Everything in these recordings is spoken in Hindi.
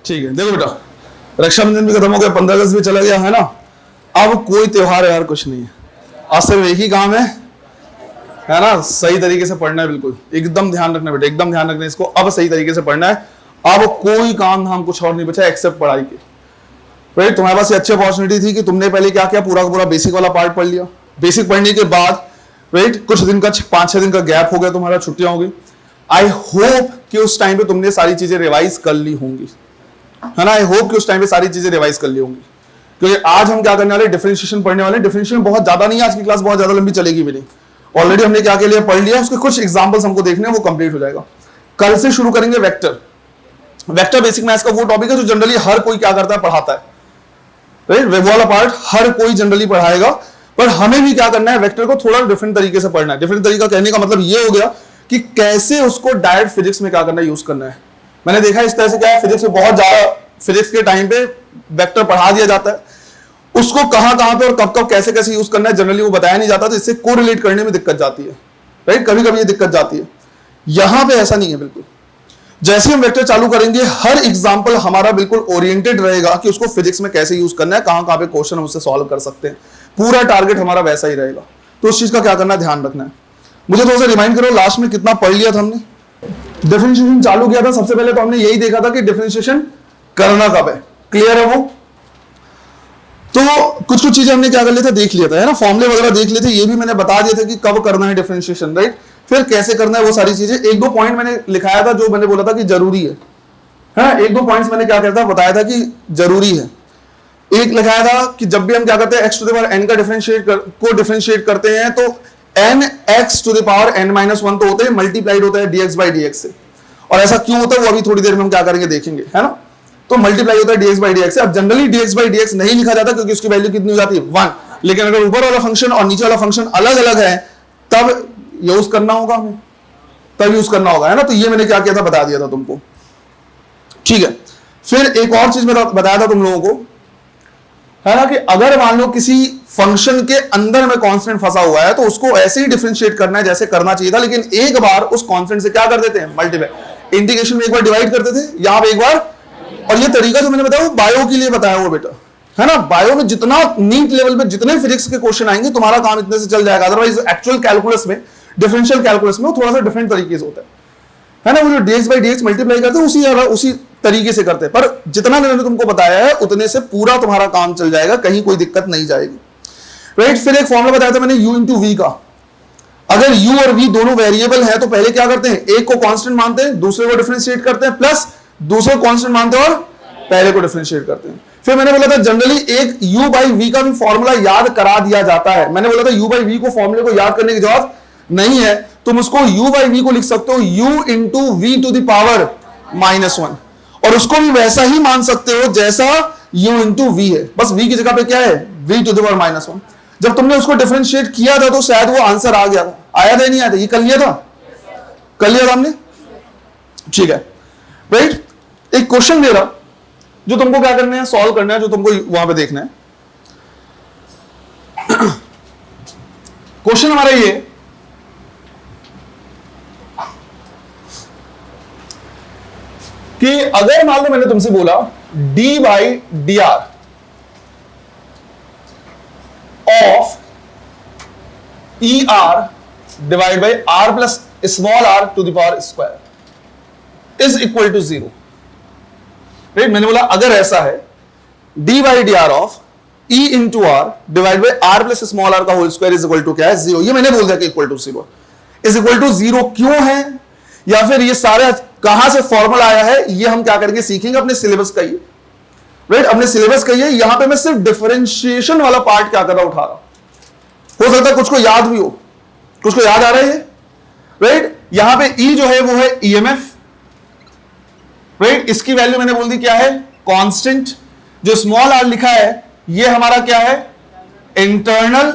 ठीक है, देखो बेटा, रक्षाबंधन भी खत्म हो गया, 15 अगस्त भी चला गया है ना। अब कोई त्योहार यार कुछ नहीं है, आज सिर्फ एक ही काम है ना, सही तरीके से पढ़ना है। बिल्कुल एकदम ध्यान रखना बेटा, एकदम ध्यान रखना इसको। अब सही तरीके से पढ़ना है। अब कोई काम धाम कुछ और नहीं बचा एक्सेप्ट पढ़ाई के। राइट, तुम्हारे पास ये अच्छी अपॉर्चुनिटी थी कि तुमने पहले क्या किया, पूरा का पूरा बेसिक वाला पार्ट पढ़ लिया। बेसिक पढ़ने के बाद राइट कुछ दिन का 5-6 दिन का गैप हो गया, तुम्हारा छुट्टियां हो गई। आई होप कि उस टाइम पे तुमने सारी चीजें रिवाइज कर ली होंगी, है ना। आई होप कि उस टाइम पे सारी चीजें रिवाइज कर ली होंगी, क्योंकि आज हम क्या करने वाले, डिफरेंशिएशन पढ़ने वाले। डिफरेंशिएशन बहुत ज्यादा नहीं है, आज की क्लास बहुत ज्यादा लंबी चलेगी भी नहीं। ऑलरेडी हमने क्या के लिए पढ़ लिया, उसके कुछ एग्जांपल्स हमको देखने हैं, वो कंप्लीट हो जाएगा। कल से शुरू करेंगे वेक्टर। वेक्टर बेसिक मैथ्स का वो टॉपिक है जो जनरली हर कोई क्या करता है, पढ़ाता है। राइट, वो वाला पार्ट हर कोई जनरली पढ़ाएगा, पर हमें भी क्या करना है, वेक्टर को थोड़ा डिफरेंट तरीके से पढ़ना है। डिफरेंट तरीका कहने का मतलब ये हो गया कि कैसे उसको डायरेक्ट फिजिक्स में क्या करना है, यूज करना है। मैंने देखा इस तरह से क्या है, फिजिक्स में बहुत ज्यादा, फिजिक्स के टाइम पे वेक्टर पढ़ा दिया जाता है, उसको कहां कहां पे और कब कब कैसे कैसे यूज करना है जनरली वो बताया नहीं जाता, तो इससे कोरिलेट करने में दिक्कत जाती है। राइट, कभी कभी ये दिक्कत जाती है। यहां पे ऐसा नहीं है बिल्कुल। जैसे हम वेक्टर चालू करेंगे, हर एग्जांपल हमारा बिल्कुल ओरिएंटेड रहेगा कि उसको फिजिक्स में कैसे यूज करना है, कहां कहां पे क्वेश्चन हम उससे सॉल्व कर सकते हैं। पूरा टारगेट हमारा वैसा ही रहेगा, तो उस चीज का क्या करना है, ध्यान रखना है। मुझे थोड़ा सा रिमाइंड करो, लास्ट में कितना पढ़ लिया था हमने। डिफरेंशिएशन चालू किया था, सबसे पहले तो हमने यही देखा था कि डिफरेंशिएशन करना कब है। क्लियर है वो? तो कुछ कुछ चीजें हमने क्या कर लिया था, देख लिया था, है ना। फॉर्मूले वगैरह देख लिए थे, ये भी मैंने बता दिया था कि कब करना है डिफरेंशिएशन। राइट, फिर कैसे करना है वो सारी चीजें। एक दो पॉइंट मैंने लिखाया था जो मैंने बोला था कि जरूरी है ना। एक दो पॉइंट्स मैंने क्या कहता बताया था कि जरूरी है। एक लिखाया था कि जब भी हम क्या करते हैं, x to the power n का डिफरेंशिएट करते हैं, तो n x to the power n-1 तो होते हैं, मल्टीप्लाइड होता है dx by dx से। और ऐसा क्यों होता है वो अभी थोड़ी देर में हम क्या करेंगे, देखेंगे, है ना। तो मल्टीप्लाई होता है dx by dx से। अब जनरली dx by dx नहीं लिखा जाता क्योंकि उसकी वैल्यू कितनी हो जाती है, 1। लेकिन अगर ऊपर वाला फंक्शन और नीचे वाला फंक्शन अलग अलग है, तब यूज करना होगा हमें, तब यूज करना होगा, है ना। तो ये मैंने क्या किया था, बता दिया था तुमको। ठीक है, फिर एक और चीज बताया था तुम लोगों को, है ना, कि अगर मान लो किसी फंक्शन के अंदर में कांस्टेंट फंसा हुआ है, तो उसको ऐसे ही डिफरेंशिएट करना है जैसे करना चाहिए था, लेकिन एक बार उस कांस्टेंट से क्या कर देते हैं, मल्टीप्लाई। इंटीग्रेशन में एक बार डिवाइड करते थे, यहां पे एक बार। और ये तरीका जो मैंने बताया वो बायो के लिए बताया हुआ बेटा, है ना। बायो में जितना नीट लेवल पे जितने फिजिक्स के क्वेश्चन आएंगे, तुम्हारा काम इतने से चल जाएगा। अदरवाइज एक्चुअल कैलकुलस में, डिफरेंशियल कैलकुलस में वो थोड़ा सा डिफरेंट तरीके से होता है ना। वो जो dx by dx मल्टीप्लाई करते हैं उसी तरीके से करते हैं, पर जितना मैंने तुमको बताया है उतने से पूरा तुम्हारा काम चल जाएगा, कहीं कोई दिक्कत नहीं जाएगी। राइट, फिर एक फॉर्मूला बताया था मैंने u इंटू वी का। अगर u और v दोनों वेरिएबल है तो पहले क्या करते हैं, एक को कांस्टेंट मानते हैं, दूसरे को डिफरेंशिएट करते हैं, प्लस दूसरे को कांस्टेंट मानते हैं और पहले को डिफरेंशिएट करते हैं। फिर मैंने बोला था जनरली एक u by v का भी फॉर्मूला याद करा दिया जाता है। मैंने बोला था u by v को फॉर्मूले को याद करने की जरूरत नहीं है, तुम उसको u by v को लिख सकते हो u into v to the power -1, और उसको भी वैसा ही मान सकते हो जैसा u इंटू वी है, बस v की जगह पे क्या है, v टू द पावर -1। जब तुमने उसको डिफरेंशिएट किया था तो शायद वो आंसर आ गया था, आया था नहीं आया था, ये कर लिया था, कर लिया था हमने। ठीक है, राइट। एक क्वेश्चन दे रहा जो तुमको क्या करना है, सॉल्व करना है, जो तुमको वहां पे देखना है। क्वेश्चन हमारा ये कि अगर मान लो मैंने तुमसे बोला d by D R of E R divide by R plus small R to the power square is equal to 0। Right, मैंने बोला अगर ऐसा है d by D R of e into R divide by R plus small R का whole square is equal to क्या है, 0। ये मैंने बोल दिया कि equal to 0। Is equal to 0 क्यों है, या फिर ये सारे कहां से फॉर्मूला आया है, ये हम क्या करेंगे, सीखेंगे अपने सिलेबस का ही। राइट, अपने सिलेबस का ही। यहां पे मैं सिर्फ डिफरेंशिएशन वाला पार्ट क्या कर रहा, उठा रहा। हो सकता है कुछ को याद भी हो, कुछ को याद आ रहा है। राइट, यहां पे E जो है वो है EMF। राइट, इसकी वैल्यू मैंने बोल दी क्या है, कांस्टेंट। जो स्मॉल r लिखा है ये हमारा क्या है, इंटरनल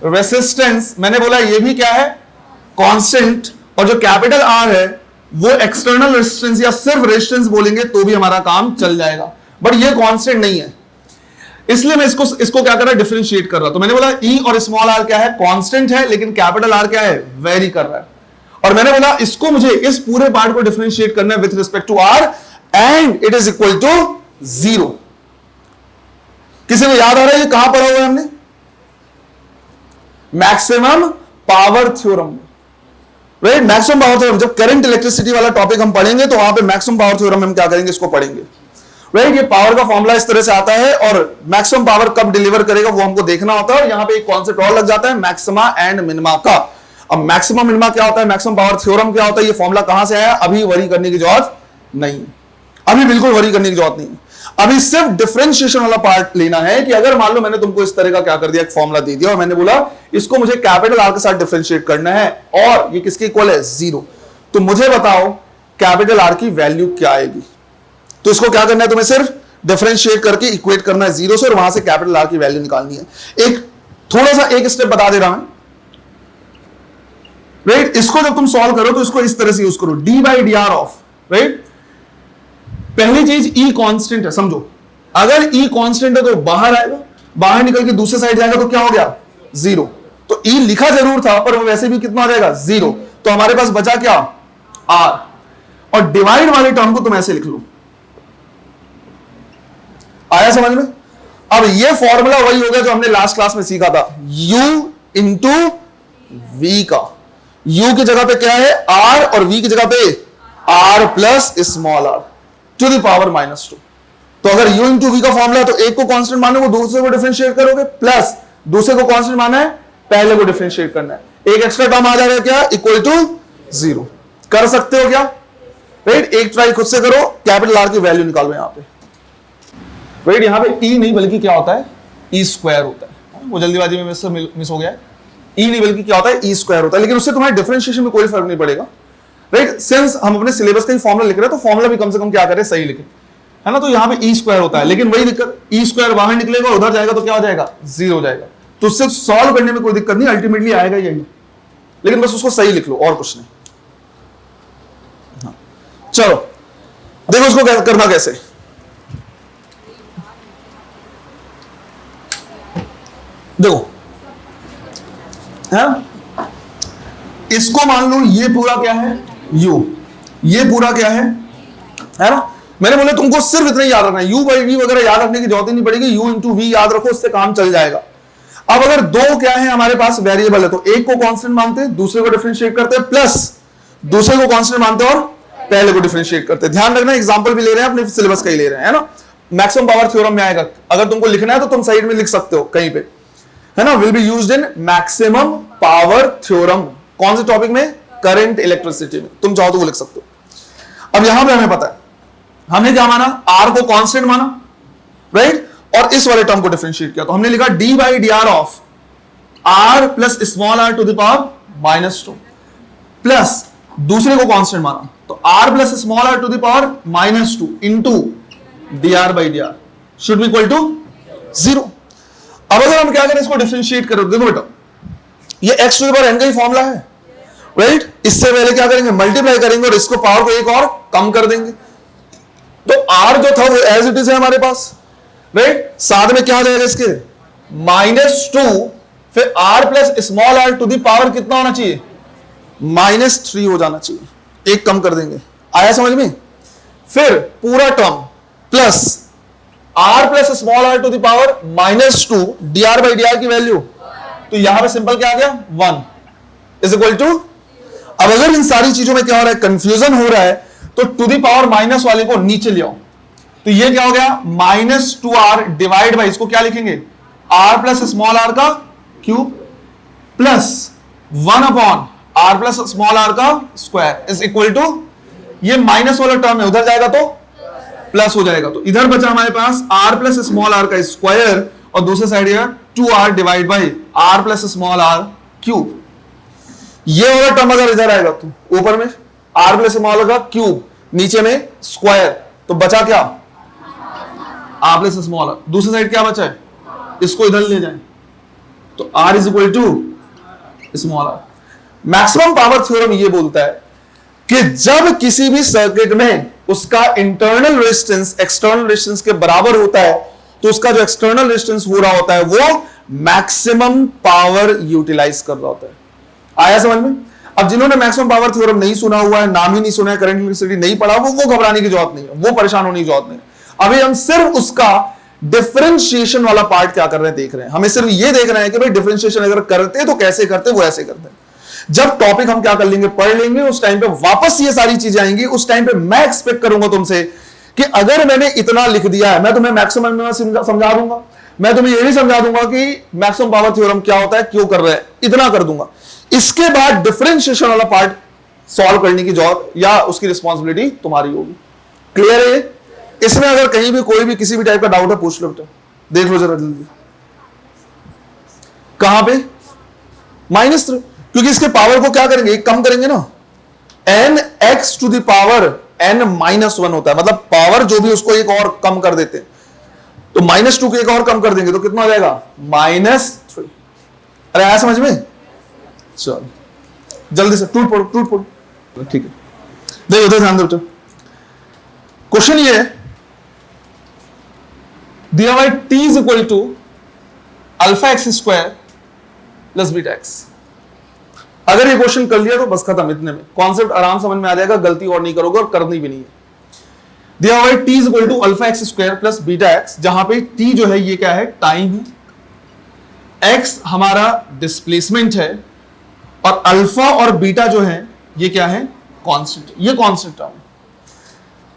रेसिस्टेंस। मैंने बोला ये भी क्या है, कांस्टेंट। और जो कैपिटल R है वो एक्सटर्नल रेजिस्टेंस, या सिर्फ रेजिस्टेंस बोलेंगे तो भी हमारा काम चल जाएगा, बट ये कांस्टेंट नहीं है, इसलिए मैं इसको क्या कर रहा है, डिफरेंशिएट कर रहा। तो मैंने बोला E और स्मॉल r क्या है, कांस्टेंट है, लेकिन कैपिटल R क्या है, वेरी कर रहा है। और मैंने बोला इसको मुझे इस पूरे पार्ट को डिफरेंशिएट करना है with respect to R and it is equal to 0। किसी को याद आ रहा है ये कहां पढ़ा हुआ है हमने? Maximum power theorem, right? Maximum power theorem, जब करंट इलेक्ट्रिसिटी वाला टॉपिक हम पढ़ेंगे तो वहां पे मैक्सिमम पावर थ्योरम हम क्या करेंगे, इसको पढ़ेंगे, राइट? ये पावर का फॉर्मूला इस तरह से आता है और मैक्सिमम पावर कब डिलीवर करेगा वो हमको देखना होता है। और यहां पे एक कॉन्सेप्ट और लग जाता है मैक्सिमा एंड मिनिमा का। अब मैक्सिमा मिनिमा क्या होता है, मैक्सिमम पावर थ्योरम क्या होता है, ये फॉर्मूला कहां से आया, अभी वरी करने की जरूरत नहीं, अभी बिल्कुल वरी करने की जरूरत नहीं। अभी सिर्फ डिफरेंशिएशन वाला पार्ट लेना है कि अगर मान लो मैंने तुमको इस तरह का क्या कर दिया, एक फॉर्मूला दे दिया और मैंने बोला इसको मुझे कैपिटल आर के साथ डिफरेंशिएट करना है और ये किसके इक्वल है, 0, तो मुझे बताओ कैपिटल आर की वैल्यू क्या आएगी। तो इसको क्या करना है, तुम्हें सिर्फ डिफरेंशिएट करके इक्वेट करना है 0 से और वहां से कैपिटल आर की वैल्यू निकालनी है। एक थोड़ा सा एक स्टेप बता दे रहा हूं, राइट? इसको जब तुम सॉल्व करो तो इसको इस तरह से यूज करो, D by D R of, right? पहली चीज ई कांस्टेंट है, समझो अगर ई कांस्टेंट है तो बाहर आएगा, बाहर निकल के दूसरे साइड जाएगा तो क्या हो गया, 0। तो ई लिखा जरूर था पर वो वैसे भी कितना हो जाएगा, 0। तो हमारे पास बचा क्या, आर। और डिवाइड वाले टर्म को तुम ऐसे लिख लो, आया समझ में? अब ये फॉर्मूला वही होगा जो हमने लास्ट क्लास में सीखा था, u इंटू वी का। u की जगह पे क्या है, r, और v की जगह पे r plus small r to the power -2। तो अगर u इंटू वी का फॉर्मूला है तो एक को कांस्टेंट मानोगे, दूसरे को डिफरेंशिएट करोगे, प्लस दूसरे को कांस्टेंट माना है, पहले को डिफरेंशिएट करना है, एक एक्स्ट्रा टर्म आ जाएगा क्या, इक्वल टू 0। कर सकते हो क्या, राइट? एक ट्राई खुद से करो, कैपिटल आर की वैल्यू निकालो यहां पे, राइट? यहां पे ई नहीं बल्कि क्या होता है, ई स्क्वायर होता है, वो जल्दीबाजी में मिस हो गया है। ई नहीं बल्कि क्या होता है, ई स्क्वायर होता है, लेकिन उससे तुम्हारे डिफरेंशिएशन में कोई फर्क नहीं पड़ेगा, राइट? सिंस हम अपने सिलेबस का ही फॉर्मूला लिख रहे हैं तो फॉर्मूला भी कम से कम क्या करें, सही लिखें, है ना? तो यहां पे ई स्क्वायर होता है, लेकिन वही दिक्कत, ई स्क्वायर बाहर निकलेगा, उधर जाएगा तो क्या हो जाएगा, 0 हो जाएगा। तो उससे सॉल्व करने में कोई दिक्कत नहीं, अल्टीमेटली आएगा यही, लेकिन बस उसको सही लिख लो और कुछ नहीं। हाँ। चलो देखो उसको करना कैसे, देखो है, इसको मान लो ये पूरा क्या है, u, ये पूरा क्या है ना? मैंने बोला तुमको सिर्फ इतना याद रखना है, u बाई v वगैरह याद रखने की जरूरत ही नहीं पड़ेगी, u इंटू वी याद रखो, उससे काम चल जाएगा। अब अगर दो क्या है हमारे पास वेरिएबल है तो एक को कांस्टेंट मानते हैं, दूसरे को डिफरेंशिएट करते हैं, प्लस दूसरे को कांस्टेंट मानते हैं और पहले को डिफरेंशिएट करते हैं। ध्यान रखना एग्जांपल भी ले रहे हैं, अपने सिलेबस का ही ले रहे हैं, है ना? मैक्सिमम पावर थ्योरम में आएगा, अगर तुमको लिखना है तो तुम साइड में लिख सकते हो कहीं पे, है ना? Will be used in maximum power theorem. कौन से टॉपिक में, करंट इलेक्ट्रिसिटी में, तुम चाहो तो वो लिख सकते हो। अब यहां पे हमें पता है हमने क्या माना, r को कांस्टेंट माना, राइट? और इस वाले टर्म को डिफरेंशिएट किया तो हमने लिखा d by D R of r plus small r to the power -2, plus दूसरे को कांस्टेंट माना तो r plus small r to the power -2 into d r by D r should be equal to 0। अब अगर हम क्या करें, इसको डिफरेंशिएट करो, देखो बेटा ये x to the power n का ही फॉर्मूला है, राइट? इससे पहले क्या करेंगे, मल्टीप्लाई करेंगे और इसको पावर को एक और कम कर देंगे, तो r जो था वो एज इट इज है हमारे पास, राइट? साथ में क्या आ जाएगा इसके, -2, फिर r plus small r to the power कितना होना चाहिए, -3 हो जाना चाहिए, एक कम कर देंगे, आया समझ में? फिर पूरा term plus r plus small r to the power -2 dr by dr की वैल्यू, तो यहां पे सिंपल क्या आ गया, 1 इज इक्वल टू। अब अगर इन सारी चीजों में क्या हो रहा है, कंफ्यूजन हो रहा है, तो टू द पावर माइनस वाले को नीचे ले आओ, तो ये क्या हो गया, -2r डिवाइड बाई, इसको क्या लिखेंगे, r प्लस स्मॉल r का cube plus 1 upon r plus small r का स्क्वायर इज इक्वल टू, ये माइनस वाला टर्म है उधर जाएगा तो प्लस हो जाएगा, तो इधर बचा हमारे पास r प्लस स्मॉल r का स्क्वायर और दूसरे side 2r divide by r plus small r cube. ये वाला टर्म अगर इधर आएगा तो ऊपर में r प्लस स्मॉल का क्यूब, नीचे में स्क्वायर, तो बचा क्या, r प्लस स्मॉल r, दूसरी साइड क्या बचा है, इसको इधर ले जाएं तो r is equal to small r। Maximum power theorem ये बोलता है कि जब किसी भी सर्किट में उसका इंटरनल रेजिस्टेंस एक्सटर्नल रेजिस्टेंस के बराबर होता है तो उसका जो एक्सटर्नल रेजिस्टेंस हो रहा होता है वो मैक्सिमम पावर यूटिलाइज कर रहा होता है। आया समझ में? अब जिन्होंने मैक्सिमम पावर थ्योरम नहीं सुना हुआ है, नाम ही नहीं सुना है, करंट इलेक्ट्रिसिटी नहीं पढ़ा, वो घबराने की जरूरत नहीं है, वो परेशान होने की जरूरत नहीं है। अभी हम सिर्फ उसका डिफरेंशिएशन वाला पार्ट क्या कर रहे हैं देख रहे हैं। हमें सिर्फ ये देख रहे हैं कि भाई डिफरेंशिएशन अगर करते तो कैसे करते, वो ऐसे करते हैं। जब टॉपिक हम क्या कर लेंगे, पढ़ लेंगे, उस टाइम पे वापस ये सारी चीजें आएंगी। उस टाइम पे मैं एक्सपेक्ट करूंगा तुमसे कि अगर मैंने इतना लिख दिया है, मैं तुम्हें मैक्सिमम में समझा दूंगा, मैं तुम्हें ये भी समझा दूंगा कि मैक्सिमम पावर थ्योरम क्या होता है, क्यों कर रहे हैं, इतना कर दूंगा। इसके बाद डिफरेंशिएशन वाला पार्ट सॉल्व करने की जॉब या उसकी रिस्पॉन्सिबिलिटी तुम्हारी होगी। क्लियर है? इसमें अगर कहीं भी कोई भी किसी भी टाइप का डाउट है पूछ लो, बेटा देख लो जरा जल्दी। कहां पे? -3, क्योंकि इसके पावर को क्या करेंगे, एक कम करेंगे ना, n x to the power n-1 होता है, मतलब पावर जो भी उसको एक और कम कर देते हैं, तो -2 को एक और कम कर देंगे तो कितना हो जाएगा, -3। अरे आया समझ में? चलो जल्दी से टूट पड़ो। ठीक है, देखो उधर ध्यान दो। क्वेश्चन ये है, दिया हुआ t is equal to α(x² + βx। अगर ये क्वेश्चन कर लिया तो बस खत्म, इतने में कॉन्सेप्ट आराम समझ में आ जाएगा, गलती और नहीं करोगे और करनी भी नहीं है। दिया हुआ t is equal to α(x² + βx, जहां पे t जो है ये क्या है, टाइम है, x हमारा डिस्प्लेसमेंट है, और अल्फा और बीटा जो है ये क्या है, कांस्टेंट। ये कांस्टेंट टर्म।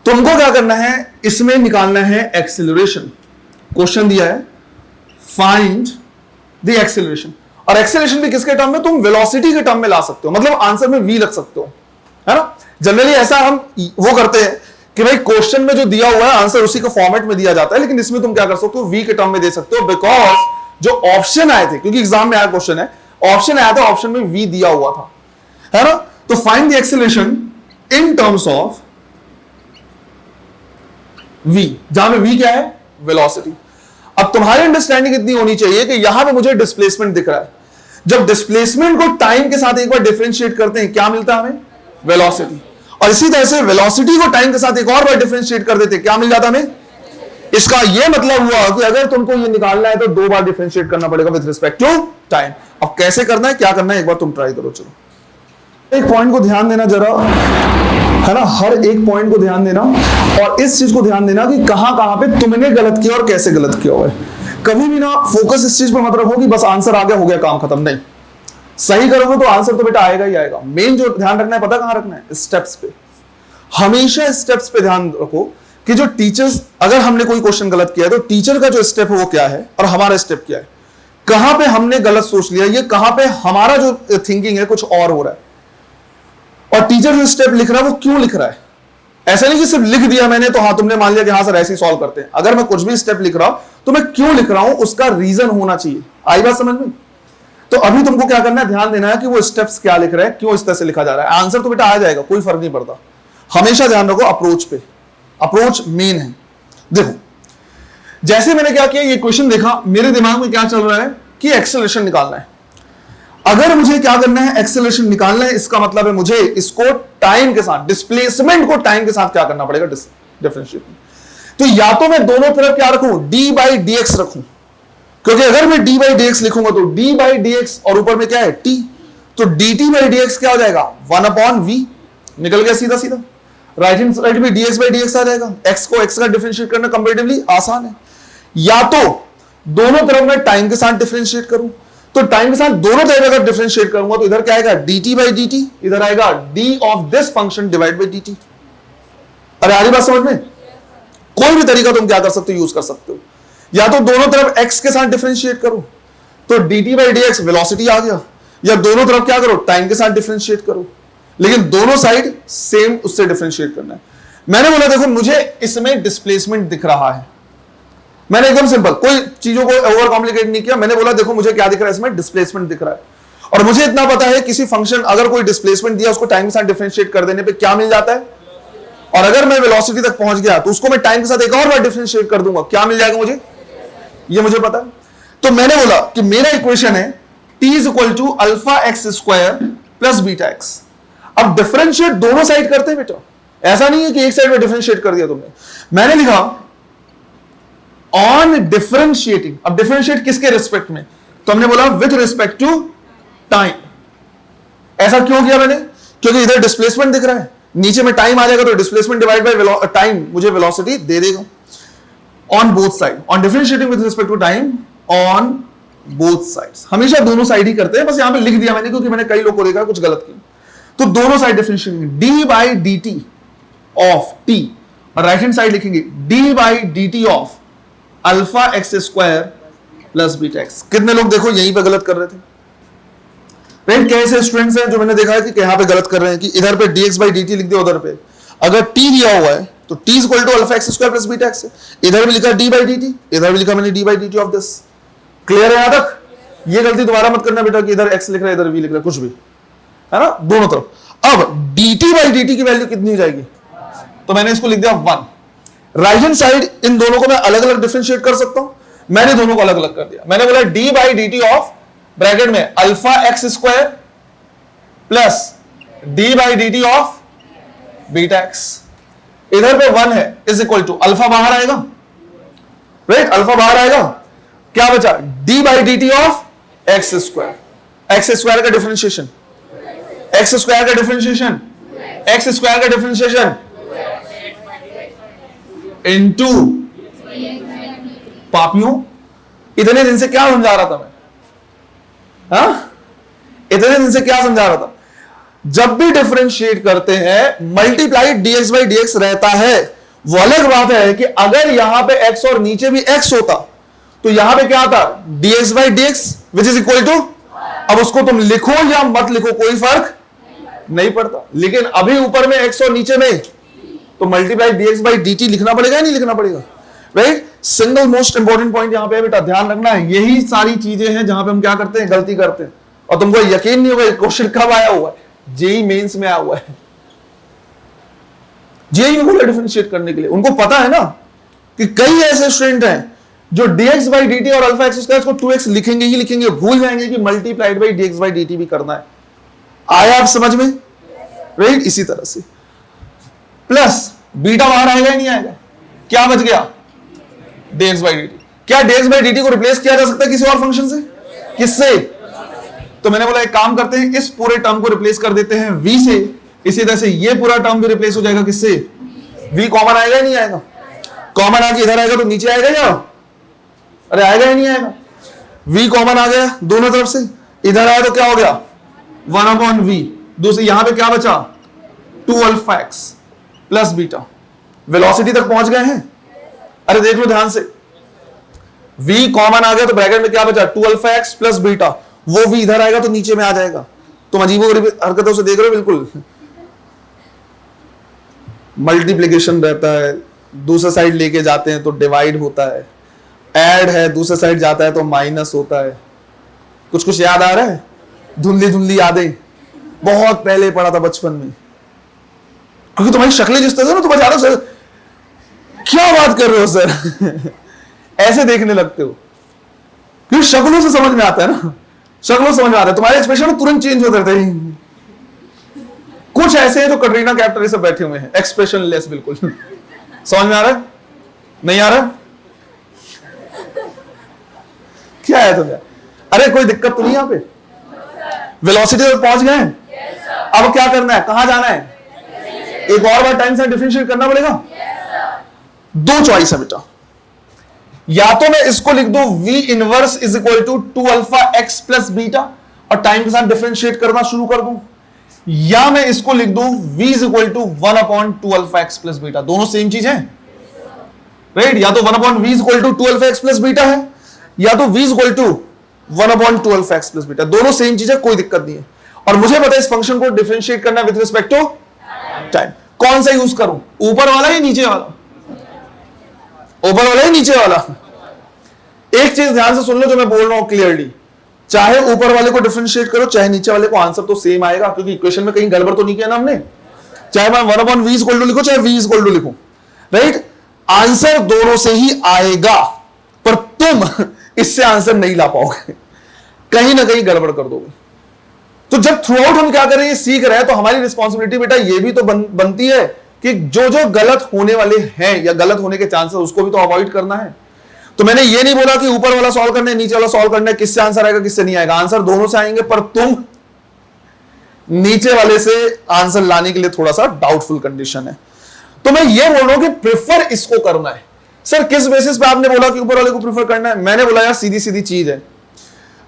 तुमको क्या करना है, इसमें निकालना है एक्सेलरेशन। क्वेश्चन दिया है फाइंड द एक्सेलरेशन, और एक्सेलरेशन भी किसके टर्म में, तुम वेलोसिटी के टर्म में ला सकते हो, मतलब आंसर में v लग सकते हो, है ना। जनरली ऐसा हम वो करते हैं कि भाई क्वेश्चन में जो दिया हुआ है आंसर उसी के फॉर्मेट में दिया जाता है, लेकिन इसमें तुम क्या कर सकते हो, v के टर्म में दे सकते हो, बिकॉज जो ऑप्शन आए थे, क्योंकि एग्जाम में आया क्वेश्चन है, ऑप्शन आया था, ऑप्शन में v दिया हुआ था, है ना। तो find the acceleration in terms of v, जहां में v क्या है, वेलोसिटी। अब तुम्हारी अंडरस्टैंडिंग इतनी होनी चाहिए कि यहां पे मुझे डिस्प्लेसमेंट दिख रहा है, जब डिस्प्लेसमेंट को टाइम के साथ एक बार डिफरेंशिएट करते हैं क्या मिलता है हमें, वेलोसिटी। और इसी तरह से वेलोसिटी को टाइम के साथ एक और बार डिफरेंशिएट कर देते क्या मिल जाता हमें। इसका यह मतलब हुआ कि अगर तुमको ये निकालना है तो 2 बार डिफरेंशिएट करना पड़ेगा विद रिस्पेक्ट टू टाइम। अब कैसे करना है, क्या करना है, एक बार तुम ट्राई करो। चलो एक पॉइंट को ध्यान देना जरा, है ना, हर एक पॉइंट को ध्यान देना, और इस चीज को ध्यान देना कि कहां कहां पे तुमने गलत किया और कैसे गलत किया हुआ है। कभी भी ना फोकस इस चीज पर मत रखो कि बस आंसर आ गया, हो गया, काम खत्म। नहीं, सही करोगे तो आंसर तो बेटा आएगा ही आएगा। मेन जो ध्यान रखना है, पता कहां रखना है, स्टेप्स पे। हमेशा स्टेप्स पे ध्यान रखो कि जो टीचर्स, अगर हमने कोई क्वेश्चन गलत किया है तो टीचर का जो स्टेप है वो क्या है और हमारा स्टेप क्या है, कहां पे हमने गलत सोच लिया, ये कहां पे हमारा जो थिंकिंग है कुछ और हो रहा है, और टीचर जो स्टेप लिख रहा है वो क्यों लिख रहा है। ऐसा नहीं कि सिर्फ लिख दिया मैंने तो हाँ तुमने मान लिया कि हाँ सर ऐसे ही सॉल्व करते हैं। अगर मैं कुछ भी स्टेप लिख रहा हूं तो मैं क्यों लिख रहा हूं, उसका रीजन होना चाहिए। आई बात समझ में? तो अभी तुमको क्या करना है, ध्यान देना है कि वो स्टेप्स क्या लिख रहा है, क्यों इस तरह से लिखा जा रहा है। आंसर तो बेटा आ जाएगा, कोई फर्क नहीं पड़ता। हमेशा ध्यान रखो अप्रोच पे, अप्रोच मेन है। देखो जैसे मैंने क्या किया, ये क्वेश्चन देखा, मेरे दिमाग में क्या चल रहा है कि एक्सेलरेशन निकालना है। अगर मुझे क्या करना है, एक्सेलरेशन निकालना है, इसका मतलब है मुझे इसको टाइम के साथ, डिस्प्लेसमेंट को टाइम के साथ क्या करना पड़ेगा, डिफरेंशिएट। तो या तो मैं दोनों तरफ क्या रखूं, d/dx रखूं, क्योंकि अगर मैं d/dx लिखूंगा तो d/dx और ऊपर में क्या है t, तो dt/dx क्या हो जाएगा 1/v, निकल गया सीधा सीधा। राइट हैंड साइड में dx/dx आ जाएगा, x को x का डिफरेंशिएट करना कंपैरेटिवली आसान है। या तो दोनों तरफ मैं टाइम के साथ डिफरेंशिएट करूं, तो टाइम के साथ दोनों तरफ अगर डिफरेंशिएट करूंगा तो इधर क्या आएगा dt/dt, इधर आएगा d of this function divide by dt। अरे आ रही बात समझ में? कोई भी तरीका तुम क्या कर सकते हो, यूज कर सकते हो। या तो दोनों तरफ x के साथ डिफरेंशिएट करो तो dt/dx वेलोसिटी आ गया, या दोनों तरफ क्या करो, टाइम के साथ डिफरेंशिएट करो, लेकिन दोनों साइड सेम उससे डिफरेंशिएट करना है। मैंने बोला देखो मुझे इसमें डिस्प्लेसमेंट दिख रहा है, मैंने एकदम सिंपल, कोई चीजों को ओवर कॉम्प्लिकेट नहीं किया। मैंने बोला देखो मुझे क्या दिख रहा है, इसमें डिस्प्लेसमेंट दिख रहा है, और मुझे इतना पता है किसी फंक्शन अगर कोई डिस्प्लेसमेंट दिया उसको टाइम के साथ डिफरेंशिएट कर देने पे क्या मिल जाता है, और अगर मैं वेलोसिटी तक पहुंच गया तो उसको मैं टाइम के साथ एक और बार डिफरेंशिएट कर दूंगा, क्या मिल जाएगा मुझे, ये मुझे पता है। तो मैंने बोला कि मेरा इक्वेशन है t is equal to α(x² + βx। अब डिफरेंशिएट दोनों साइड करते हैं बेटा, ऐसा नहीं है कि एक साइड में डिफरेंशिएट कर दिया तुमने। मैंने लिखा ऑन डिफरेंशिएटिंग, अब डिफरेंशिएट किसके रिस्पेक्ट में, तो हमने बोला विथ रिस्पेक्ट टू टाइम। ऐसा क्यों किया मैंने? क्योंकि इधर डिस्प्लेसमेंट दिख रहा है, नीचे में टाइम आ जाएगा तो डिस्प्लेसमेंट डिवाइड बाय टाइम मुझे वेलोसिटी दे देगा on both side, on differentiating with respect to time on both sides. हमेशा दोनों साइड ही करते हैं, बस यहां पे लिख दिया मैंने क्योंकि मैंने कई लोगों को देखा कुछ गलत किया। तो दोनों side differentiating D by D T of T, और राइट हैंड साइड लिखेंगे D by D T of alpha x square plus beta x. कितने लोग देखो यहीं पे गलत कर रहे थे? राइट, कैसे स्टूडेंट्स हैं जो मैंने देखा है कि यहां पे गलत कर रहे हैं कि इधर पे dx बाई dt लिख दिया, उधर पे अगर t दिया हुआ है तो t equal to alpha x square plus beta x है, इधर भी लिखा d बाई dt, इधर भी लिखा मैंने d by dt of this. Clear है यहां तक? ये गलती दोबारा मत करना बेटा कि इधर x लिख रहा है इधर v लिख रहा है, कुछ भी, है ना, दोनों तरफ। अब dt बाई dt की वैल्यू कितनी हो जाएगी? तो मैंने इसको लिख दिया 1। राइट हैंड साइड इन दोनों को मैं अलग अलग डिफरेंशिएट कर सकता हूं, मैंने दोनों को अलग अलग कर दिया। मैंने बोला d by dt of bracket में alpha x square plus D by D T of beta X, इधर पे 1 है इज इक्वल टू अल्फा बाहर आएगा, राइट, अल्फा बाहर आएगा, क्या बचा? D by D T of x square. X square का डिफरेंशिएशन, एक्स स्क्वायर का डिफरेंशिएशन, एक्स स्क्वायर का डिफरेंशिएशन इनटू पापियों। इतने दिन से क्या समझा रहा था मैं? हाँ, इतने दिन से क्या समझा रहा था? जब भी डिफरेंशिएट करते हैं मल्टीप्लाई dx बाई dx रहता है। वो अलग बात है कि अगर यहां पे x और नीचे भी x होता तो यहां पे क्या आता? dx by dx which is equal to, अब उसको तुम लिखो या मत लिखो कोई फर्क नहीं पड़ता, लेकिन अभी ऊपर में x और नीचे में तो मल्टीप्लाई dx बाई dt लिखना पड़ेगा या नहीं लिखना पड़ेगा? Right, single most important point यहां पे बेटा ध्यान रखना है। यही सारी चीजें हैं जहां पे हम क्या करते हैं, गलती करते हैं। और तुमको यकीन नहीं होगा क्वेश्चन कब आया हुआ है? जेई मेंस में आया हुआ है। जेई में बोला डिफरेंशिएट करने के लिए, उनको पता है ना कि कई ऐसे स्टूडेंट हैं जो dx बाई dt और अल्फा एक्स स्क्वायर को 2x लिखेंगे ही लिखेंगे, भूल जाएंगे कि multiplied by dx by dt भी करना है। आया आप समझ में? राइट, इसी तरह से प्लस बीटा बाहर आएगा ही नहीं आएगा, क्या बच गया? dx by dt। क्या dx बाई dt को रिप्लेस किया जा सकता है किसी और फंक्शन से? किससे? तो मैंने बोला एक काम करते हैं, इस पूरे टर्म को रिप्लेस कर देते हैं v से, इसी तरह से ये पूरा टर्म भी रिप्लेस हो जाएगा किससे? v कॉमन आएगा ही नहीं आएगा? कॉमन आके इधर आएगा तो नीचे आएगा या? अरे आएगा ही नहीं आएगा। v कॉमन आ गया दोनों तरफ से, इधर आया तो क्या हो गया? 1/v। दूसरी यहां पे क्या बचा? 2 alpha x plus beta. Velocity तक पहुंच गए हैं? अरे देख लो ध्यान से, v कॉमन आ गया तो ब्रैकेट में क्या बचा? 2 अल्फा एक्स प्लस बीटा। वो v इधर आएगा तो नीचे में आ जाएगा। तुम अजीबोगरीब हरकतों से देख रहे हो, बिल्कुल मल्टीप्लिकेशन रहता है, दूसरे साइड लेके जाते हैं तो डिवाइड होता है, ऐड है दूसरे साइड जाता है तो माइनस होता है। कुछ कुछ याद आ रहा है? धुंधली धुंधली यादें, बहुत पहले पढ़ा था बचपन में। क्योंकि तुम्हारी शक्लें जिस तरह से ना, तुम बता रहे हो क्या बात कर रहे हो सर ऐसे देखने लगते हो, क्योंकि शक्लों से समझ में आता है ना, शक्लों समझ में आता है, तुम्हारे एक्सप्रेशन तुरंत चेंज होते रहते हैं। कुछ ऐसे हैं जो कटरीना कैफ से बैठे हुए हैं, एक्सप्रेशन लेस बिल्कुल। समझ में आ रहा है? नहीं आ रहा? क्या है तुम्हें? अरे कोई दिक्कत तो नहीं यहां पे? वेलोसिटी तक पहुंच गए हैं? अब क्या करना है, कहां जाना है? एक और बार टाइम से डिफरेंशिएट करना पड़ेगा। दो चॉइस है बेटा, या तो मैं इसको लिख दूं v inverse is equal to 2 alpha x plus beta और टाइम के साथ डिफरेंशिएट करना शुरू कर दूं, या मैं इसको लिख दूं v is equal to 1/2 alpha x plus beta. दोनों सेम चीज है, राइट? या तो 1/v is equal to 2 alpha x plus beta है, या तो v is equal to 1/2 alpha x plus beta. दोनों सेम चीज है, कोई दिक्कत नहीं है। और मुझे पता है इस फंक्शन को डिफरेंशिएट करना विद रिस्पेक्ट टू टाइम। कौन सा यूज करूं, ऊपर वाला या नीचे वाला? ऊपर वाला ही नीचे वाला? एक चीज ध्यान से सुन लो जो मैं बोल रहा हूं क्लियरली, चाहे ऊपर वाले को डिफरेंशिएट करो चाहे नीचे वाले को, आंसर तो सेम आएगा, क्योंकि इक्वेशन में कहीं गड़बड़ तो नहीं किया ना हमने। चाहे मैं 1/v इज इक्वल टू लिखो चाहे v इज इक्वल टू लिखूं, राइट? आंसर दोनों से ही आएगा, पर तुम इससे आंसर नहीं ला पाओगे, कहीं ना कहीं गड़बड़ कर दोगे। तो जब थ्रू आउट हम क्या कर रहे हैं, सीख रहे हैं, तो हमारी रिस्पॉन्सिबिलिटी बेटा ये भी तो बनती है कि जो जो गलत होने वाले हैं या गलत होने के चांसेस, उसको भी तो अवॉइड करना है। तो मैंने ये नहीं बोला कि ऊपर वाला सॉल्व करना है नीचे वाला सॉल्व करना है, किससे आंसर आएगा किससे नहीं आएगा, आंसर दोनों से आएंगे, पर तुम नीचे वाले से आंसर लाने के लिए थोड़ा सा डाउटफुल कंडीशन है। तो मैं ये बोल रहा हूं कि प्रेफर इसको करना है। सर किस बेसिस पे आपने बोला कि ऊपर वाले को प्रेफर करना है? मैंने बोला यार सीधी सीधी चीज है,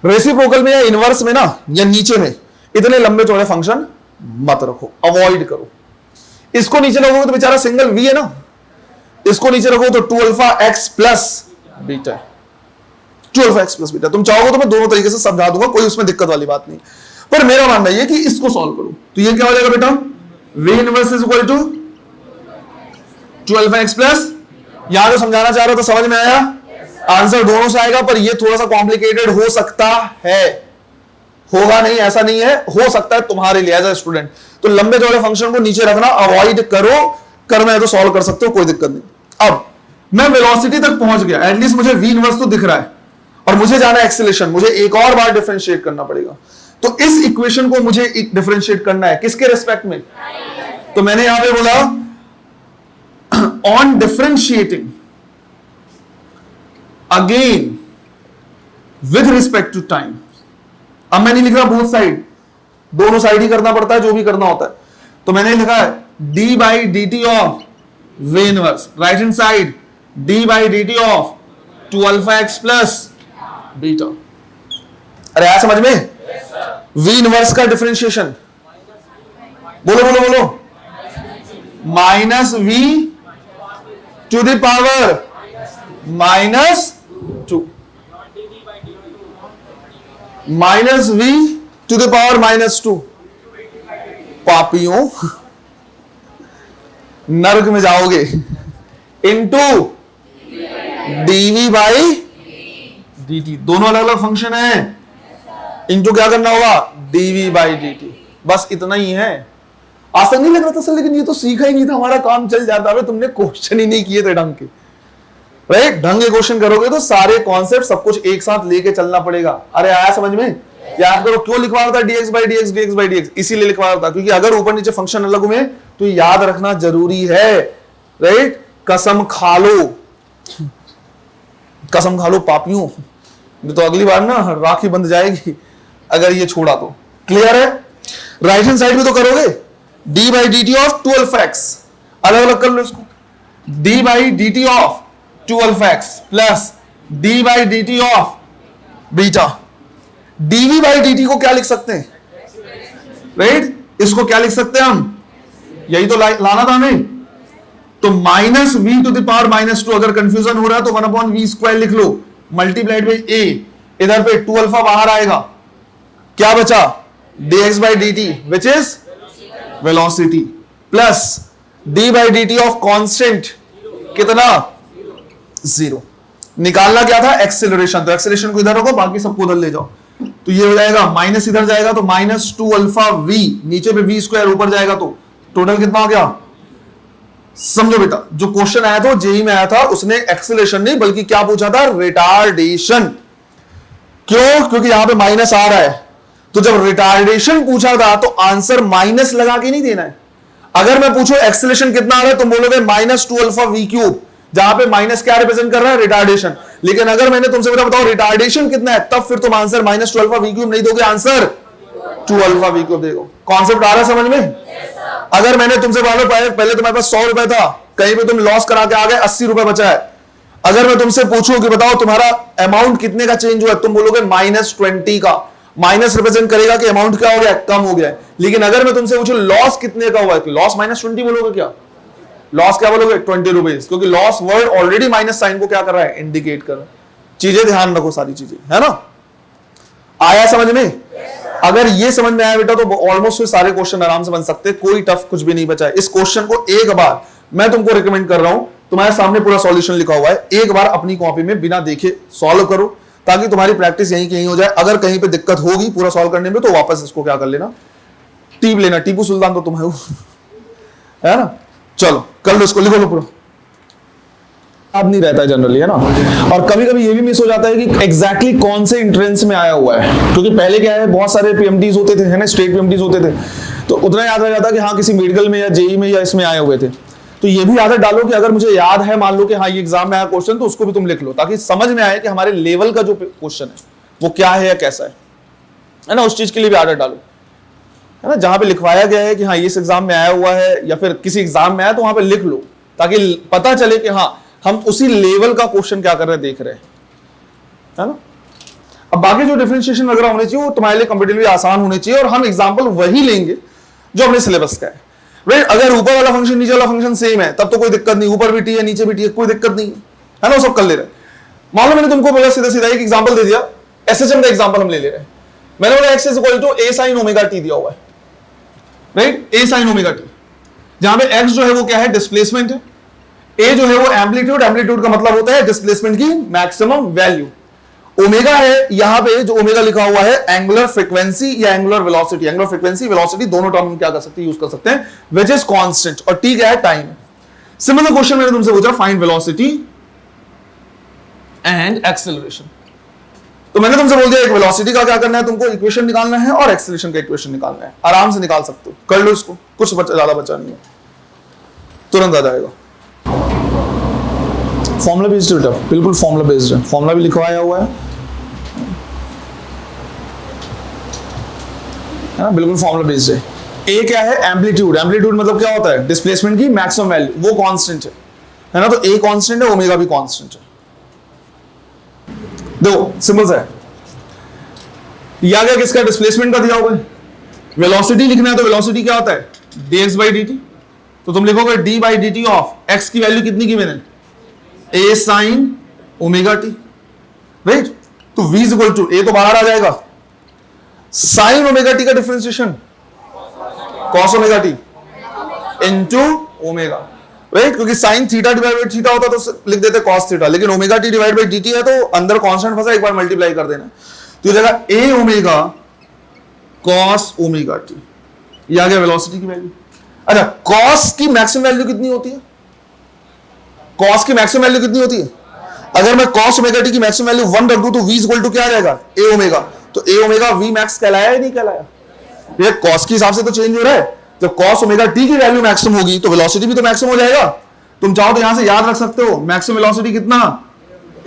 रेसिप्रोकल में या इनवर्स में ना या नीचे में इतने लंबे चौड़े फंक्शन मत रखो, अवॉइड करो। इसको नीचे रखोगे तो बेचारा सिंगल वी है ना, इसको नीचे रखो तो 2 alpha x plus beta, 2 alpha x plus beta. तुम चाहोगे तो मैं दोनों तरीके से समझा दूंगा, कोई उसमें दिक्कत वाली बात नहीं, पर मेरा मानना यह कि इसको सॉल्व करो। तो ये क्या हो जाएगा बेटा, v inverse is equal to 2 alpha x plus. यहां जो समझाना चाह रहा था समझ में आया? आंसर दोनों से आएगा, पर ये थोड़ा सा कॉम्प्लिकेटेड हो सकता है, होगा नहीं ऐसा नहीं है, हो सकता है तुम्हारे लिए एज अ स्टूडेंट। तो लंबे चौड़े फंक्शन को नीचे रखना अवॉइड करो, करना है तो सॉल्व कर सकते हो, कोई दिक्कत नहीं। अब मैं वेलोसिटी तक पहुंच गया, एटलीस्ट मुझे वी इनवर्स तो दिख रहा है, और मुझे जाना है एक्सेलरेशन, मुझे एक और बार डिफरेंशिएट करना पड़ेगा। तो इस इक्वेशन को मुझे डिफरेंशिएट करना है किसके रेस्पेक्ट में? तो मैंने यहां पे बोला on differentiating again with respect to time. अब मैं नहीं लिख रहा बोथ साइड, दोनों साइड ही करना पड़ता है जो भी करना होता है। तो मैंने लिखा है d by D T of v inverse, right hand side d by D T of 2 alpha x plus beta. अरे आया समझ में? वी इनवर्स का डिफरेंशिएशन बोलो बोलो बोलो, minus v to the power -2, minus v to the power -2। पापियों नरक में जाओगे, इनटू डीवी बाई dt, दोनों अलग अलग फंक्शन है, इनटू क्या करना होगा, dv बाई dt, बस इतना ही है। आसान नहीं लग रहा था सर, लेकिन ये तो सीखा ही नहीं था, हमारा काम चल जाता है। तुमने क्वेश्चन ही नहीं किए थे ढंग के, राइट? ढंग के क्वेश्चन करोगे तो सारे कॉन्सेप्ट सब कुछ एक साथ लेके चलना पड़ेगा। अरे आया समझ में? याद करो क्यों लिखवा रहा था dx by dx, dx by dx, इसीलिए लिखवा रहा था क्योंकि अगर ऊपर नीचे फंक्शन अलग हुए तो याद रखना जरूरी है, राइट? कसम खा लो, कसम खा लो पापियों, तो अगली बार ना राखी बंध जाएगी अगर ये छोड़ा तो। क्लियर है? राइट हैंड साइड में तो करोगे d by D T of 2 alpha x, अलग अलग कर लो इसको, d by D T of 2 alpha x plus d by D T of beta. dv by dt को क्या लिख सकते हैं, राइट? इसको क्या लिख सकते हैं हम, यही तो लाना था हमें। तो minus v to the power -2, अगर कंफ्यूजन हो रहा है तो 1/v² लिख लो, मल्टीप्लाइड बाई a, इधर पे 2 अल्फा बाहर आएगा, क्या बचा, dx by dt which is velocity, plus d by dt of constant कितना, 0। निकालना क्या था, एक्सेलरेशन, तो एक्सेलरेशन को इधर रखो, बाकी सबको उधर ले जाओ। तो ये हो जाएगा माइनस, इधर जाएगा तो -2 अल्फा v, नीचे पे v², ऊपर जाएगा तो टोटल कितना हो गया। समझो बेटा, जो क्वेश्चन आया था जेई में आया था, उसने एक्सेलरेशन नहीं बल्कि क्या पूछा था, रिटार्डेशन। क्यों? क्योंकि यहां पे माइनस आ रहा है, तो जब रिटार्डेशन पूछा था तो आंसर माइनस लगा के नहीं देना है। अगर मैं पूछूं एक्सेलरेशन कितना आ रहा है, तो बोलोगे -2 अल्फा v क्यूब, जहां पे माइनस क्या रिप्रेजेंट कर रहा है, रिटार्डेशन। लेकिन अगर मैंने तुमसे बताओ रिटार्डेशन कितना है, तब फिर तुम आंसर -2 अल्फा v क्यूब नहीं दोगे, आंसर 2 अल्फा v क्यूब देगा। कॉन्सेप्ट आ रहा है समझ में? अगर मैंने तुमसे बोला पहले तुम्हारे पास 100 रुपए था, कहीं पे तुम लॉस करा के आ गए, 80 रुपए बचा है, अगर मैं तुमसे पूछूं कि बताओ तुम्हारा अमाउंट कितने का चेंज हुआ, तुम बोलोगे -20 का। माइनस रिप्रेजेंट करेगा कि अमाउंट क्या हो गया, कम हो गया है। लेकिन अगर मैं तुमसे पूछूं लॉस कितने का हुआ है, लॉस -20 बोलोगे क्या, लॉस क्या बोलोगे, 20 रुपीज, क्योंकि loss word already minus sign को क्या कर रहा है, इंडिकेट कर रहा है। चीजें ध्यान रखो, सारी चीजें, है ना? आया समझ में? अगर ये समझ में आया बेटा तो ऑलमोस्ट सारे क्वेश्चन आराम से बन सकते हैं, कोई टफ कुछ भी नहीं बचा है। इस क्वेश्चन को एक बार मैं तुमको रिकमेंड कर रहा हूं, तुम्हारे सामने पूरा सॉल्यूशन लिखा हुआ है, एक बार अपनी कॉपी में बिना देखे सॉल्व करो, ताकि तुम्हारी प्रैक्टिस यहीं कहीं हो जाए। अगर कहीं पे दिक्कत होगी पूरा सॉल्व करने में तो वापस इसको क्या कर लेना, टीप लेना। टीपू सुल्तान तो तुम है ना? चलो कर लो इसको, लिखो लो पूरा। याद नहीं रहता है जनरली, है ना? और कभी कभी ये भी मिस हो जाता है कि एग्जैक्टली कौन से एंट्रेंस में आया हुआ है, क्योंकि पहले क्या है, बहुत सारे पीएमटीज होते थे, है ना, स्टेट पीएमटीज होते थे, तो उतना याद रह जाता कि हाँ किसी मेडिकल में या जेई में या इसमें आए हुए थे। तो ये भी आदत डालो कि अगर मुझे याद है, मान लो कि हाँ ये एग्जाम में आया क्वेश्चन, तो उसको भी तुम लिख लो, ताकि समझ में आए कि हमारे लेवल का जो क्वेश्चन है वो क्या है या कैसा है ना, उस चीज के लिए भी आदत डालो। है ना, जहां पे लिखवाया गया है कि हाँ इस एग्जाम में आया हुआ है या फिर किसी एग्जाम में आया तो वहां पे लिख लो, ताकि पता चले कि हाँ हम उसी लेवल का क्वेश्चन क्या कर रहे हैं, देख रहे हैं, है ना। अब बाकी जो डिफरेंशिएशन वगैरह होने चाहिए वो तुम्हारे लिए कंपेटिटिवली आसान होने चाहिए, और हम एग्जाम्पल वही लेंगे जो अपने सिलेबस का है। राइट, अगर ऊपर वाला फंक्शन नीचे वाला फंक्शन सेम है तब तो कोई दिक्कत नहीं, ऊपर भी टी है नीचे भी टी है, कोई दिक्कत नहीं है ना, वो सब कर ले रहे हैं। मान लो मैंने तुमको बोला सीधा सीधा एक एग्जांपल दे दिया, एसएचएम का एग्जांपल हम ले रहे हैं। मैंने बोला x is equal to a sin omega t दिया हुआ है, right, a sin omega t, जहां पे x जो है वो क्या है, डिस्प्लेसमेंट है, a जो है वो एम्पलीट्यूड, एम्पलीट्यूड का मतलब होता है डिस्प्लेसमेंट की मैक्सिमम वैल्यू, ओमेगा है यहां पे जो ओमेगा लिखा हुआ है एंगुलर फ्रीक्वेंसी या angular velocity, angular frequency velocity दोनों टर्म हम क्या कर सकते हैं, यूज कर सकते हैं, विच इज कांस्टेंट, और t क्या है, टाइम। सिमिलर क्वेश्चन मैंने तुमसे पूछा, फाइंड वेलोसिटी एंड एक्सेलरेशन, तो मैंने तुमसे बोल दिया एक वेलोसिटी का क्या करना है, तुमको इक्वेशन निकालना है और एक्सेलरेशन का इक्वेशन निकालना है, आराम से निकाल सकते हो, कर लो इसको, कुछ ज्यादा बचा नहीं है, तुरंत आ जाएगा। फॉर्मूला बेस्ड बेटा, बिल्कुल फॉर्मूला बेस्ड है, फॉर्मूला भी लिखवाया हुआ है ना, बिल्कुल फॉर्मूला बेस्ड है। ए क्या है, एम्पलीट्यूड, एम्पलीट्यूड मतलब क्या होता है, डिस्प्लेसमेंट की मैक्सिमम वैल्यू, वो कांस्टेंट है ना, तो ए कांस्टेंट है, ओमेगा भी कांस्टेंट है। देखो सिंपल सा है, ये आ गया किसका, डिस्प्लेसमेंट का दिया हुआ है, वेलोसिटी लिखना है तो वेलोसिटी क्या होता है, dx by dt, तो तुम लिखोगे d by dt of x की वैल्यू कितनी की मैंने, a sin omega t, right, तो v is equal to a तो बाहर आ जाएगा, sin ओमेगा t का differentiation cos omega t into omega, right, क्योंकि sin theta divide by theta होता तो लिख देते cos थीटा, लेकिन omega t divide by dt है तो अंदर कांस्टेंट फंसा, एक बार मल्टीप्लाई कर देना, तो ये जगह a omega cos omega t, ये आ गया वेलोसिटी की वैल्यू। अच्छा, cos की मैक्सिमम वैल्यू कितनी होती है, cos की मैक्सिमम वैल्यू कितनी होती है, अगर मैं cos ओमेगा t की मैक्सिमम वैल्यू 1 रख दूं तो v इज इक्वल टू क्या आ जाएगा, a ओमेगा, तो a ओमेगा v मैक्स कहलाया या नहीं कहलाया, ये cos के हिसाब से तो चेंज हो रहा है, जब cos ओमेगा t की वैल्यू मैक्सिमम होगी तो वेलोसिटी भी तो मैक्सिमम हो जाएगा, तुम चाहो तो यहां से याद रख सकते हो मैक्सिमम वेलोसिटी कितना,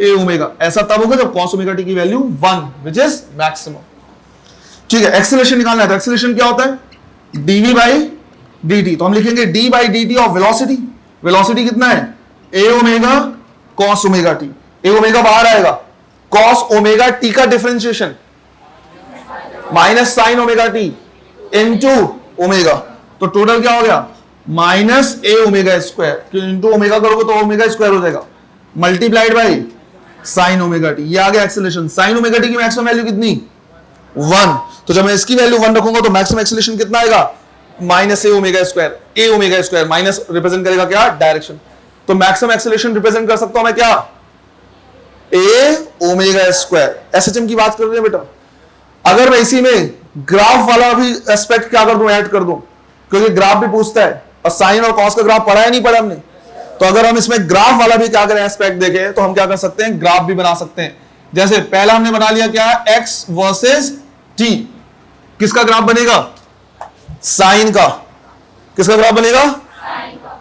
a ओमेगा, ऐसा तब होगा जब cos ओमेगा t की वैल्यू 1 व्हिच इज मैक्सिमम। ठीक है, एक्सेलरेशन निकालना है तो एक्सेलरेशन क्या होता है, dv by dt, तो हम लिखेंगे d by dt of velocity, velocity कितना है, a omega cos omega t, a omega बाहर आएगा, cos ओमेगा t का differentiation minus sin omega t into omega, तो टोटल क्या हो गया, minus a omega square, into omega करोगे तो ओमेगा स्क्वायर हो जाएगा, multiplied by sin omega t, ये आ गया एक्सेलरेशन। sin ओमेगा t की मैक्सिमम वैल्यू कितनी, 1, तो जब मैं इसकी वैल्यू 1 रखूंगा तो मैक्सिमम एक्सेलरेशन कितना आएगा, minus a omega square, minus represent करेगा क्या, डायरेक्शन, तो मैक्सिमम एक्सेलरेशन रिप्रेजेंट कर सकता हूं मैं क्या, a ओमेगा स्क्वायर। एसएचएम की बात कर रहे हैं बेटा, अगर मैं इसी में ग्राफ वाला भी एस्पेक्ट क्या कर दूं, ऐड कर दूं, क्योंकि ग्राफ भी पूछता है, और साइन और कॉस का ग्राफ पढ़ा है नहीं पढ़ा हमने, तो अगर हम इसमें ग्राफ वाला भी क्या करें, एस्पेक्ट देखें, तो हम क्या कर सकते हैं, ग्राफ भी बना सकते हैं। जैसे पहला हमने बना लिया क्या, x वर्सेस t, किसका ग्राफ बनेगा, साइन का, किसका ग्राफ बनेगा,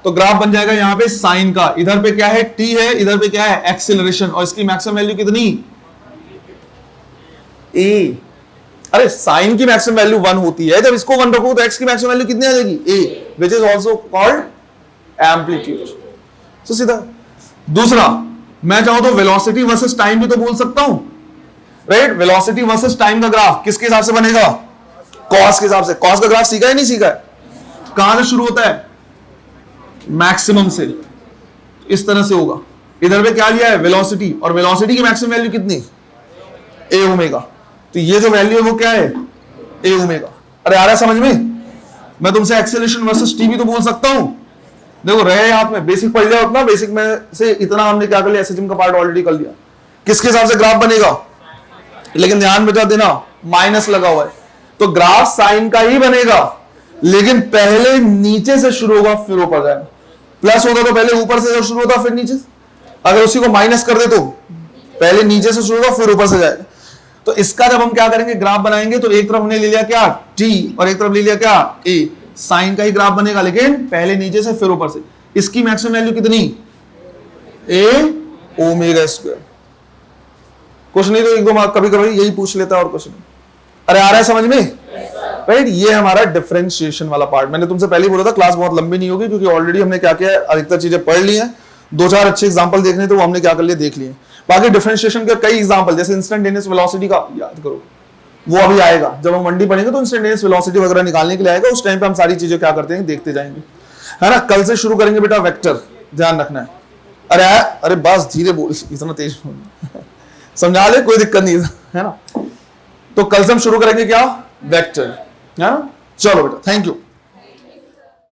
तो ग्राफ बन जाएगा यहां पे साइन का, इधर पे क्या है, t है, इधर पे क्या है, एक्सीलरेशन, और इसकी मैक्सिमम वैल्यू कितनी, a, अरे साइन की मैक्सिमम वैल्यू 1 होती है, जब इसको 1 रखो तो x की मैक्सिमम वैल्यू कितनी आ जाएगी, a, which is also called amplitude। तो सीधा दूसरा, मैं चाहूं तो वेलोसिटी वर्सेस टाइम भी तो बोल सकता हूं, राइट, वेलोसिटी वर्सेस टाइम का ग्राफ किसके हिसाब से बनेगा, कॉस के हिसाब से। कॉस का ग्राफ सीखा है नहीं सीखा है, कहां से शुरू होता है, मैक्सिमम से, इस तरह से होगा, इधर पे क्या लिया है, वेलोसिटी, और वेलोसिटी की मैक्सिमम वैल्यू कितनी, a ओमेगा, तो ये जो वैल्यू है वो क्या है, a ओमेगा। अरे आ रहा है समझ में, मैं तुमसे एक्सेलरेशन वर्सेस t भी तो बोल सकता हूं, देखो रहे हाथ में, बेसिक पढ़ लिया उतना, बेसिक में से इतना हमने क्या कर लिया, एसएचएम का पार्ट ऑलरेडी कर लिया, किसके हिसाब से ग्राफ बनेगा, लेकिन ध्यान बता देना माइनस लगा हुआ है, तो ग्राफ साइन का ही बनेगा, लेकिन पहले नीचे से शुरू होगा फिर ऊपर जाएगा, प्लस होता तो पहले ऊपर से शुरू होता फिर नीचे, अगर उसी को माइनस कर दे तो पहले नीचे से शुरू होगा फिर ऊपर से जाएगा। तो इसका जब हम क्या करेंगे, ग्राफ बनाएंगे, तो एक तरफ हमने ले लिया क्या, t, और एक तरफ ले लिया क्या, a, साइन का ही ग्राफ बनेगा, लेकिन पहले नीचे से फिर ऊपर से। इसकी मैक्सिमम वैल्यू कितनी, a ओमेगा स्क्वायर। कुछ नहीं तो एक दो कभी कभी यही पूछ लेता है और कुछ नहीं। अरे आ रहा है समझ में, राइट। ये हमारा डिफरेंशिएशन वाला पार्ट। मैंने तुमसे पहले ही बोला था क्लास बहुत लंबी नहीं होगी, क्योंकि ऑलरेडी हमने क्या किया है, अधिकतर चीजें पढ़ ली हैं। दो चार अच्छे एग्जांपल देखने तो वो हमने क्या कर लिए, देख लिए। बाकी डिफरेंशिएशन के कई एग्जांपल, जैसे इंस्टेंटेनियस वेलोसिटी का याद करो, वो अभी आएगा जब हम 1D पढ़ेंगे तो इंस्टेंटेनियस वेलोसिटी वगैरह निकालने के लिए आएगा। उस टाइम पे हम सारी चीजें क्या करते हैं, देखते जाएंगे, है ना। कल से शुरू करेंगे बेटा वेक्टर, ध्यान रखना है। अरे बस धीरे बोल, इतना तेज समझा ले, कोई दिक्कत नहीं है ना। तो कल से हम शुरू करेंगे क्या, वेक्टर, है ना। चलो बेटा, थैंक यू।